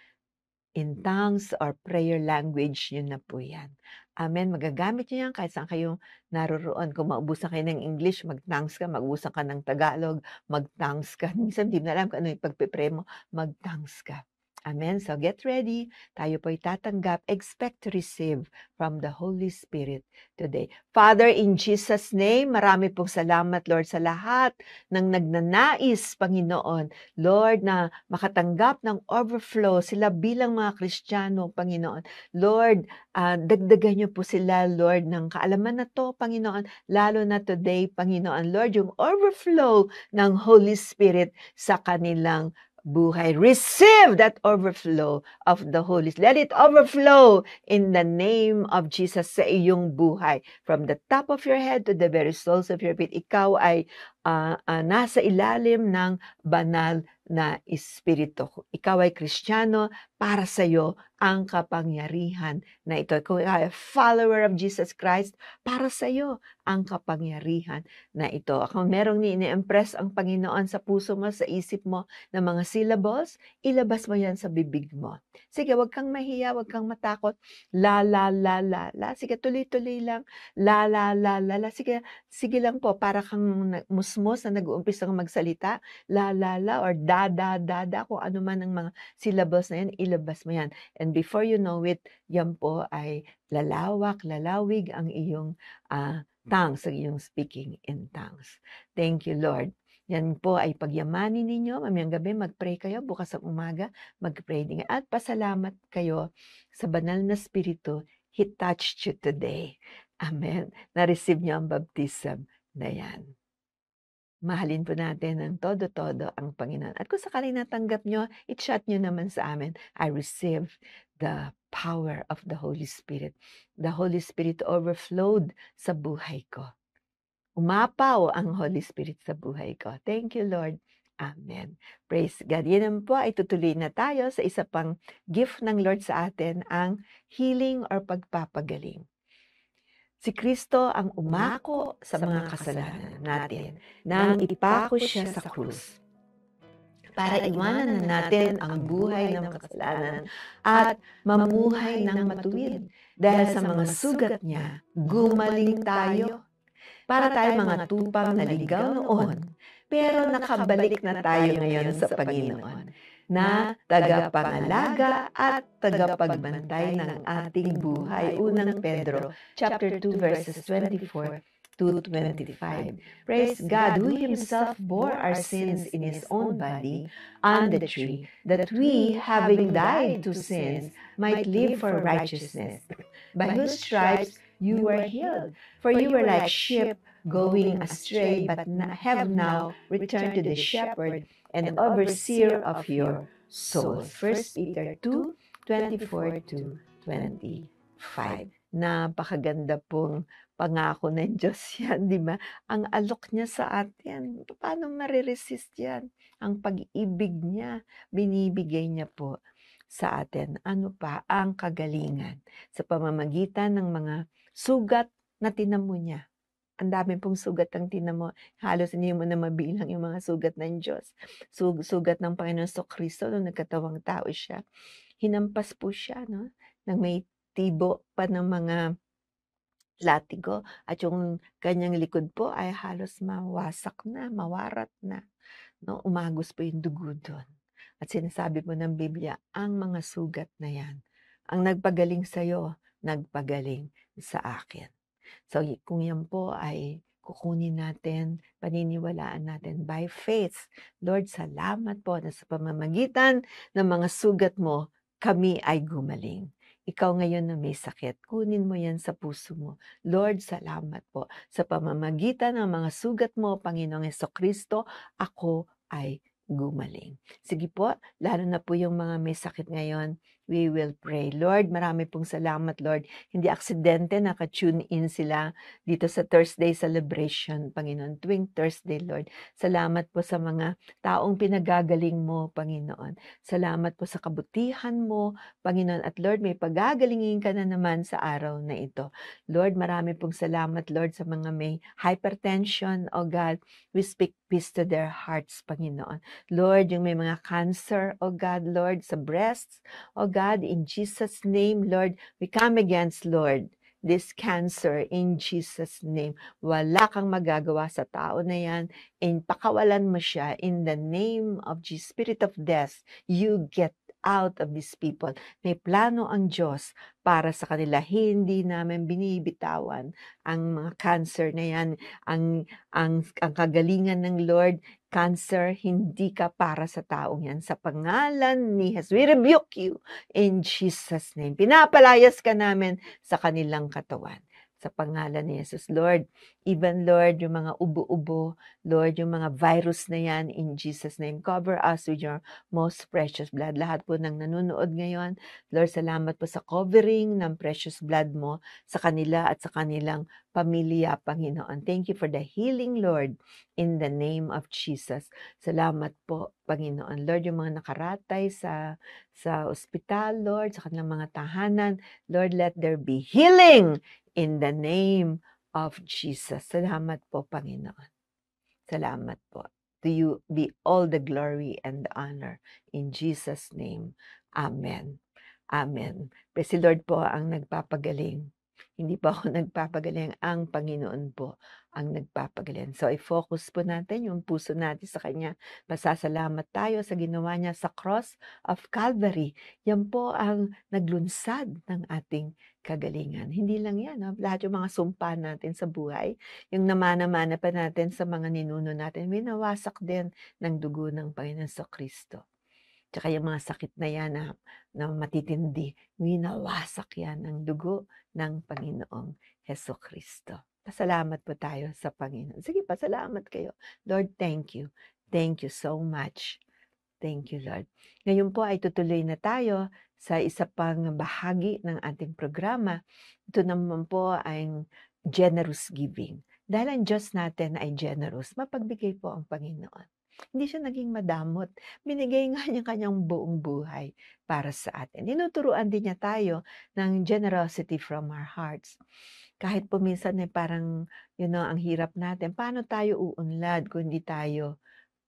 in tongues or prayer language, yun na po yan. Amen. Magagamit nyo yan kahit saan kayo naroroon. Kung maubusan kayo ng English, mag-tongues ka. Mag-ubusan ka ng Tagalog, mag-tongues ka. Minsan di mo na alam kung ano yung pagpipray mo, mag-tongues ka. Amen. So get ready. Tayo po'y tatanggap. Expect to receive from the Holy Spirit today. Father, in Jesus' name, marami pong salamat, Lord, sa lahat ng nagnanais, Panginoon, Lord, na makatanggap ng overflow sila bilang mga Kristiyano, Panginoon. Lord, dagdagan niyo po sila, Lord, ng kaalaman na to, Panginoon, lalo na today, Panginoon. Lord, yung overflow ng Holy Spirit sa kanilang buhay. Receive that overflow of the Holy Spirit. Let it overflow in the name of Jesus sa iyong buhay. From the top of your head to the very soles of your feet, ikaw ay nasa ilalim ng banal na Espiritu. Ikaw ay Kristiyano, para sa iyo ang kapangyarihan na ito. Kung ikaw ay follower of Jesus Christ, para sa iyo ang kapangyarihan na ito. Kung merong ni-impress ang Panginoon sa puso mo, sa isip mo, ng mga syllables, ilabas mo yan sa bibig mo. Sige, wag kang mahiya, wag kang matakot. La. Sige, tuloy-tuloy lang. La. Sige lang po, para kang musmos na nag-uumpisang magsalita. La, or da, kung ano man ang mga syllables na yan, ilabas mo yan. And before you know it, yan po ay lalawig ang iyong tongues, ang iyong speaking in tongues. Thank you, Lord. Yan po ay pagyamanin ninyo. Mamayang gabi, mag-pray kayo. Bukas ang umaga, mag-pray din. At pasalamat kayo sa banal na Espiritu. He touched you today. Amen. Na-receive niyo ang baptism na yan. Mahalin po natin ng todo-todo ang Panginoon. At kung sakaling natanggap nyo, i-chat nyo naman sa amin. I receive the power of the Holy Spirit. The Holy Spirit overflowed sa buhay ko. Umapaw ang Holy Spirit sa buhay ko. Thank you, Lord. Amen. Praise God. Yan naman po ay tutuloy na tayo sa isa pang gift ng Lord sa atin, ang healing or pagpapagaling. Si Kristo ang umako sa mga kasalanan natin nang ipako siya sa krus para iwanan na natin ang buhay ng kasalanan at mamuhay ng matuwid. Dahil sa mga sugat niya, gumaling tayo. Para tayo mga tupang naligaw noon, pero nakabalik na tayo ngayon sa Panginoon, na tagapangalaga at tagapagbantay ng ating buhay. Unang Pedro, chapter 2, verses 24 to 25. Praise God, who Himself bore our sins in His own body on the tree, that we, having died to sins, might live for righteousness. By whose stripes you were healed. For you were like sheep going astray, but have now returned to the shepherd and overseer of your souls. 1 Peter 2, 24 to 25. 5. Napakaganda pong pangako ng Diyos yan, di ba? Ang alok niya sa atin, paano mariresist yan? Ang pag-ibig niya, binibigay niya po sa atin. Ano pa? Ang kagalingan sa pamamagitan ng mga sugat na tinamo niya. Ang dami pong sugat ang tinamo. Halos hindi mo na mabilang yung mga sugat ng Diyos. Sugat ng Panginoon Kristo nung nagkatawang tao siya. Hinampas po siya, no? Nang may tibo pa ng mga latigo at yung kanyang likod po ay halos mawasak na, mawarat na. No? Umagos po yung dugo doon. At sinasabi po ng Biblia, ang mga sugat na yan, ang nagpagaling sa'yo, nagpagaling sa akin. So kung yan po ay kukunin natin, paniniwalaan natin by faith. Lord, salamat po na sa pamamagitan ng mga sugat mo, kami ay gumaling. Ikaw ngayon na may sakit, kunin mo yan sa puso mo. Lord, salamat po sa pamamagitan ng mga sugat mo, Panginoong Jesucristo, ako ay gumaling. Sige po, lalo na po yung mga may sakit ngayon, we will pray. Lord, marami pong salamat, Lord. Hindi aksidente, naka-tune in sila dito sa Thursday celebration, Panginoon. Tuwing Thursday, Lord. Salamat po sa mga taong pinagagaling mo, Panginoon. Salamat po sa kabutihan mo, Panginoon. At Lord, may pagagalingin ka na naman sa araw na ito. Lord, marami pong salamat, Lord, sa mga may hypertension, O God. We speak peace to their hearts, Panginoon. Lord, yung may mga cancer, O God, Lord, sa breasts, O God, in Jesus' name, Lord, we come against, Lord, this cancer in Jesus' name. Wala kang magagawa sa tao na yan. And pakawalan mo siya in the name of Jesus. Spirit of death, you get out of these people. May plano ang Diyos para sa kanila. Hindi namin binibitawan ang mga cancer na yan. Ang kagalingan ng Lord, cancer, hindi ka para sa taong yan. Sa pangalan ni Jesus, we rebuke you in Jesus' name. Pinapalayas ka namin sa kanilang katawan. Sa pangalan ni Jesus, Lord. Even, Lord, yung mga ubo-ubo, Lord, yung mga virus na yan, in Jesus' name, cover us with your most precious blood. Lahat po ng nanonood ngayon, Lord, salamat po sa covering ng precious blood mo sa kanila at sa kanilang pamilya, Panginoon. Thank you for the healing, Lord, in the name of Jesus. Salamat po, Panginoon. Lord, yung mga nakaratay sa ospital, Lord, sa kanilang mga tahanan, Lord, let there be healing in the name of Jesus. Salamat po, Panginoon. Salamat po. To you be all the glory and the honor. In Jesus' name. Amen. Amen. Praise the Lord po ang nagpapagaling. Hindi pa ako nagpapagaling. Ang Panginoon po ang nagpapagaling. So, i-focus po natin yung puso natin sa Kanya. Masasalamat tayo sa ginawa niya sa cross of Calvary. Yan po ang naglunsad ng ating kagalingan. Hindi lang yan. No? Lahat yung mga sumpa natin sa buhay, yung namana-mana pa natin sa mga ninuno natin, winawasak din ng dugo ng Panginoon sa Kristo. Tsaka yung mga sakit na yan na matitindi, winawasak yan ng dugo ng Panginoong Heso Kristo. Pasalamat po tayo sa Panginoon. Sige, pasalamat kayo. Lord, thank you. Thank you so much. Thank you, Lord. Ngayon po ay tutuloy na tayo sa isa pang bahagi ng ating programa. Ito naman po ay generous giving. Dahil ang Diyos natin ay generous, mapagbigay po ang Panginoon. Hindi siya naging madamot. Binigay nga niya kanyang buong buhay para sa atin. Tinuturuan din niya tayo ng generosity from our hearts. Kahit po minsan parang, ang hirap natin. Paano tayo uunlad kung hindi tayo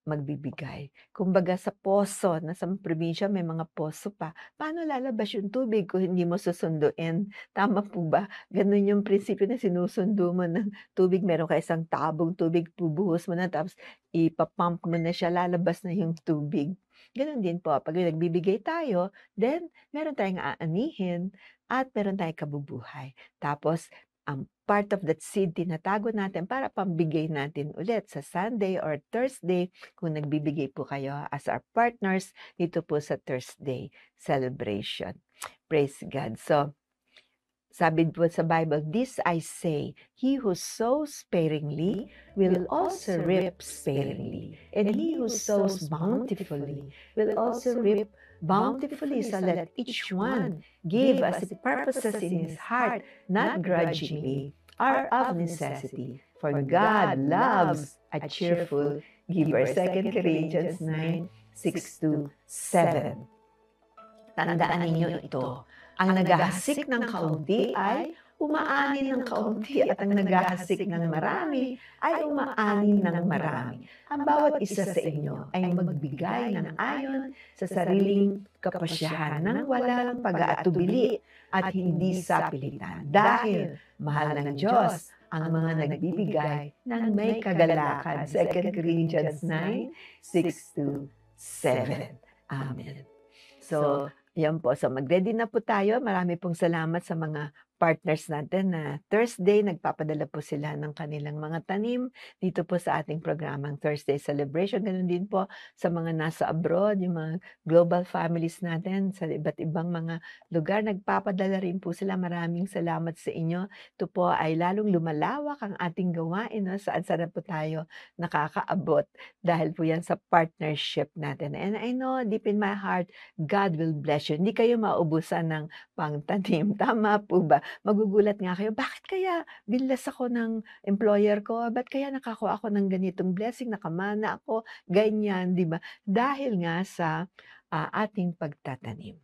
magbibigay? Kumbaga sa poso, nasa probinsya may mga poso pa. Paano lalabas yung tubig kung hindi mo susunduin? Tama po ba? Ganun yung prinsipyo na sinusundo mo ng tubig. Meron ka isang tabong tubig, bubuhos mo na, tapos ipapump mo na siya, lalabas na yung tubig. Ganun din po. Pag nagbibigay tayo, then meron tayong aanihin at meron tayong kabubuhay. Tapos, ang part of that seed tinatago natin para pambigay natin ulit sa Sunday or Thursday kung nagbibigay po kayo as our partners dito po sa Thursday celebration. Praise God. So, sabi po sa Bible, this I say, he who sows sparingly will also reap sparingly, and he who sows bountifully will also reap bountifully, so let each one give as he purposes in his heart, not grudgingly, or of necessity. For God loves a cheerful giver. 2 Corinthians 9:6-7. Tandaan ninyo ito. Ang naghahasik ng kaunti ay umaani ng kaunti at ang naghahasik ng marami ay umaani ng marami. Ang bawat isa sa inyo ay magbigay ng ayon sa sariling kapasyahan ng walang pag-aatubili at hindi sa pilitan. Dahil mahal ng Diyos ang mga nagbibigay ng may kagalakan. 2 Corinthians 9:6-7. Amen. So, yan po. So, mag-ready na po tayo. Marami pong salamat sa mga partners natin na Thursday, nagpapadala po sila ng kanilang mga tanim dito po sa ating programang Thursday Celebration. Ganun din po sa mga nasa abroad, yung mga global families natin sa iba't ibang mga lugar. Nagpapadala rin po sila. Maraming salamat sa inyo. Ito po ay lalong lumalawak ang ating gawain. No? Saan po tayo nakakaabot dahil po yan sa partnership natin. And I know deep in my heart, God will bless you. Hindi kayo maubusan ng pangtanim. Tama po ba? Magugulat nga kayo, bakit kaya binless ako ng employer ko? Ba't kaya nakakuha ako ng ganitong blessing? Nakamana ako, ganyan, di ba? Dahil nga sa ating pagtatanim.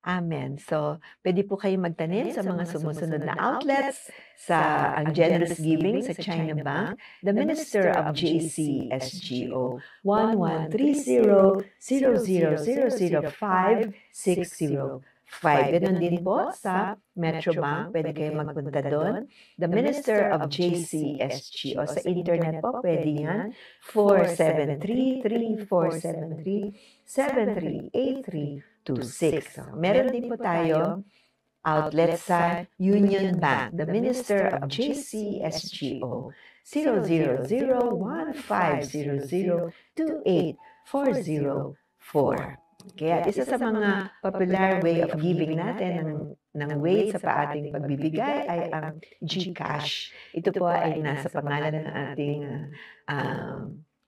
Amen. So, pwede po kayo magtanim sa mga sumusunod na outlets, sa ang generous giving sa China Bank, the Minister of JCSGO, 1130-00000560. 5. Ganun din po sa Metro Bank. Pwede kayo magpunta doon. The Minister of JCSG o sa internet po, pwede yan. 473-3473-738326. So, meron din po tayo outlet sa Union Bank. The Minister of JCSGO 000-1500-28-404. Kaya isa sa mga popular way of giving natin ng way sa ating pagbibigay ay ang GCash. Ito po ay nasa pangalan ng ating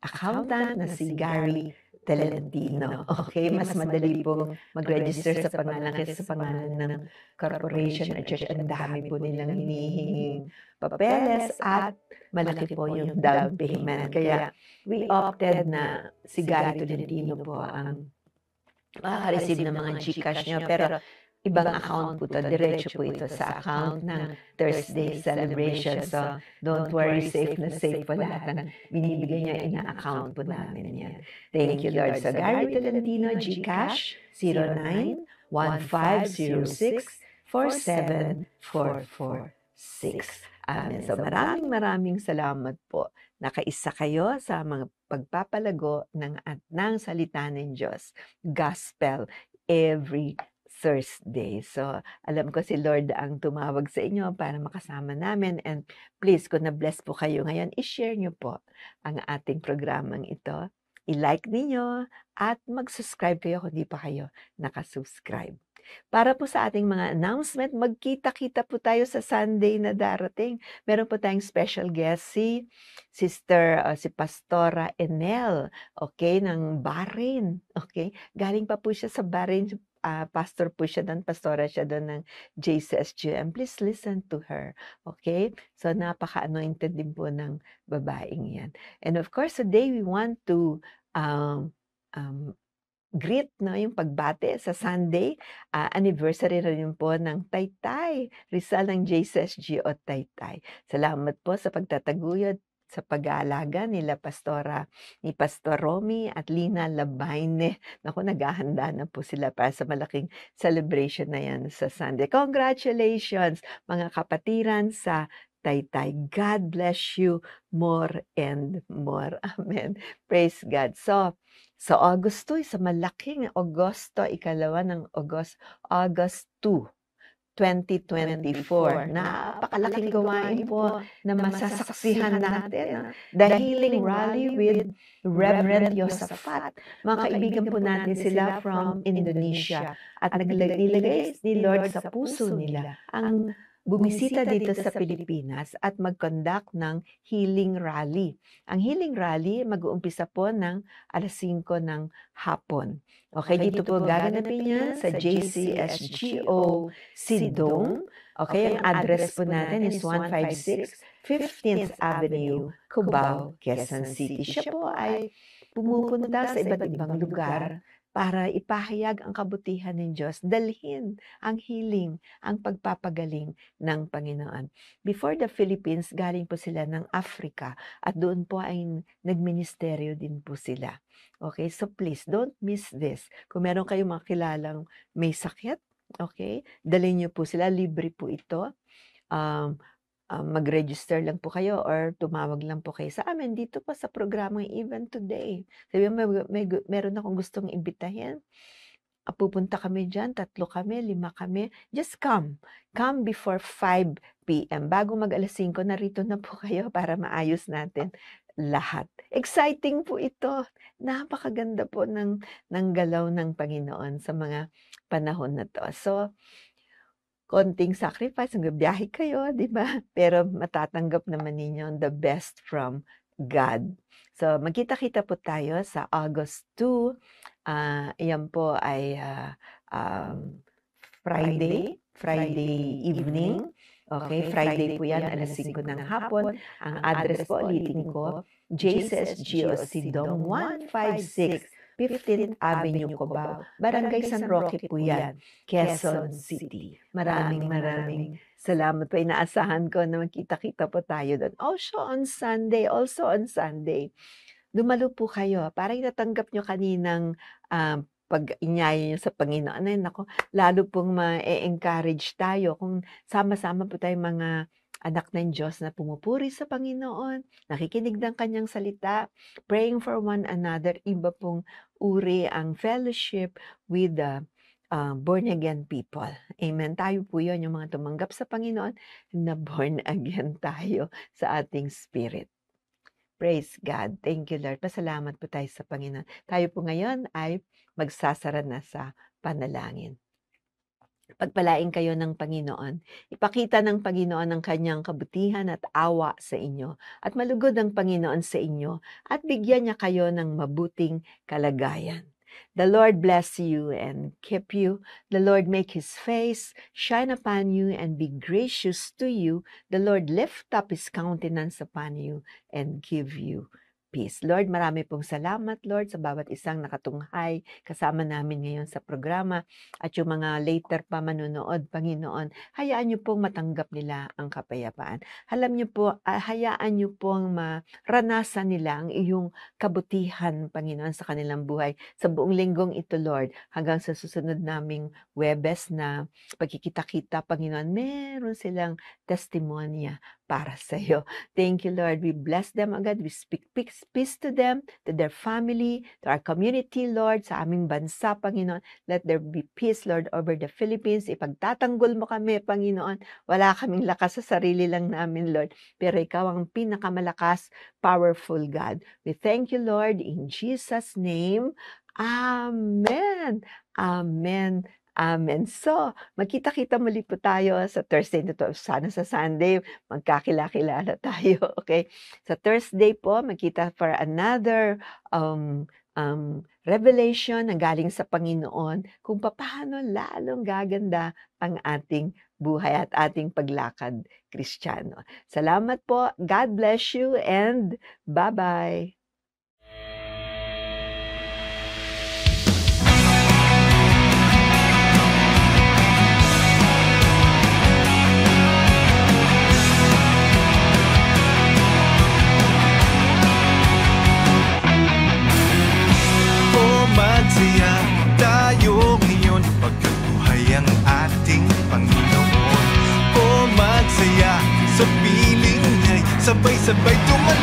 accountant na si Gary Talentino. Okay, mas madali pong mag-register sa pangalan kaysa sa pangalan ng corporation at church. Ang dami po nilang hinihinging papeles at malaki po yung down payment. Kaya we opted na si Gary Talentino po ang makaka-receive ng mga GCash nyo, pero ibang account po ito. Diretso po ito sa account ng Thursday Celebration. So, don't worry, safe na safe po lahat ng binibigay niya, ina-account po namin yan. Thank you, Lord. So, Gary Talentino, GCash, 09-1506-47446. Amen. So, maraming salamat po. Nakaisa kayo sa mga pagpapalago ng salita ng Diyos. Gospel every Thursday. So, alam ko si Lord ang tumawag sa inyo para makasama namin. And please, kung na-bless po kayo ngayon, i-share nyo po ang ating programang ito. I-like ninyo at mag-subscribe kayo kung di pa kayo nakasubscribe. Para po sa ating mga announcement, magkita-kita po tayo sa Sunday na darating. Meron po tayong special guest, si Pastora Enel, okay, ng Bahrain. Okay? Galing pa po siya sa Bahrain. Pastor po siya doon, pastora siya doon ng JCSG. And please listen to her. Okay? So, napaka-anointed din po ng babaeng yan. And of course, today we want to greet yung pagbate sa Sunday. Anniversary rin po ng Taytay. Rizal ng JCSG o Taytay. Salamat po sa pagtataguyod sa pag-aalaga ni Pastor Romy at Lina Labaine. Naku, naghahanda na po sila para sa malaking celebration na yan sa Sunday. Congratulations mga kapatiran sa Taytay. God bless you more and more. Amen. Praise God. So, sa August 2, sa malaking Agosto, ikalawa ng August 2, 2024. Napakalaking gawain po na masasaksihan natin. The Healing Rally with Reverend Yosafat. Mga kaibigan po natin sila from Indonesia. At naglagay ni Lord sa puso nila ang bumisita dito sa Pilipinas at mag-conduct ng healing rally. Ang healing rally mag-uumpisa po ng 5:00 ng hapon. Okay, dito po gaganapin yan sa JCSGO Sidong. Okay, ang address po natin is 156 15th Avenue, Cubao, Quezon City. Siya po ay pumupunta sa iba't ibang lugar para ipahayag ang kabutihan ng Diyos, dalhin ang healing, ang pagpapagaling ng Panginoon. Before the Philippines, galing po sila ng Africa at doon po ay nagministeryo din po sila. Okay, so please don't miss this. Kung meron kayong mga kilalang may sakit, okay, dalhin niyo po sila, libre po ito. Mag-register lang po kayo or tumawag lang po kayo sa amin dito po sa programang Even Today. Sabi mo, meron akong gustong imbitahin. Pupunta kami dyan, 3 kami, 5 kami. Just come. Come before 5 p.m. Bago mag-5:00, narito na po kayo para maayos natin lahat. Exciting po ito. Napakaganda po ng galaw ng Panginoon sa mga panahon na to. So, konting sacrifice, biyahe kayo, di ba? Pero matatanggap naman ninyo the best from God. So, magkita-kita po tayo sa August 2. Iyan po ay Friday evening. Okay, Friday po yan, 5:00 ng hapon. Ang address po, ulitin ko, JCSGO Sidong 156 15th Avenue, Cubao. Barangay San Roque po yan, Quezon City. Maraming salamat po. Inaasahan ko na magkita-kita po tayo doon. Also on Sunday, dumalo po kayo para itatanggap nyo kaninang pag-inyaya nyo sa Panginoon. Ay, nako, lalo pong ma-encourage tayo kung sama-sama po tayo mga anak ng Diyos na pumupuri sa Panginoon, nakikinig ng kanyang salita, praying for one another. Iba pong uri ang fellowship with the born again people. Amen. Tayo po yun, yung mga tumanggap sa Panginoon na born again tayo sa ating spirit. Praise God. Thank you, Lord. Pasalamat po tayo sa Panginoon. Tayo po ngayon ay magsasara na sa panalangin. Pagpalain kayo ng Panginoon. Ipakita ng Panginoon ang kanyang kabutihan at awa sa inyo. At malugod ang Panginoon sa inyo at bigyan niya kayo ng mabuting kalagayan. The Lord bless you and keep you. The Lord make His face shine upon you and be gracious to you. The Lord lift up His countenance upon you and give you peace. Lord, marami pong salamat, Lord, sa bawat isang nakatunghay kasama namin ngayon sa programa at yung mga later pa manonood, Panginoon, hayaan niyo pong matanggap nila ang kapayapaan. Alam niyo po, hayaan niyo pong maranasan nila ang iyong kabutihan, Panginoon, sa kanilang buhay. Sa buong linggong ito, Lord, hanggang sa susunod naming Webes na pagkikita-kita, Panginoon, meron silang testimonya para sa iyo. Thank you, Lord. We bless them agad. We speak peace to them, to their family, to our community, Lord, sa aming bansa, Panginoon. Let there be peace, Lord, over the Philippines. Ipagtatanggol mo kami, Panginoon. Wala kaming lakas sa sarili lang namin, Lord. Pero ikaw ang pinakamalakas, powerful God. We thank you, Lord, in Jesus' name. Amen. Amen. Amen. So, magkita-kita muli po tayo sa Thursday na to. Sana sa Sunday, magkakilala tayo. Okay? Sa Thursday po, magkita for another revelation na galing sa Panginoon kung paano lalong gaganda ang ating buhay at ating paglakad Kristiyano. Salamat po. God bless you and bye-bye.
Magsaya tayo ngayon, pagkabuhay ang ating Panginoon. O magsaya sa piling niya'y sabay-sabay tumalon.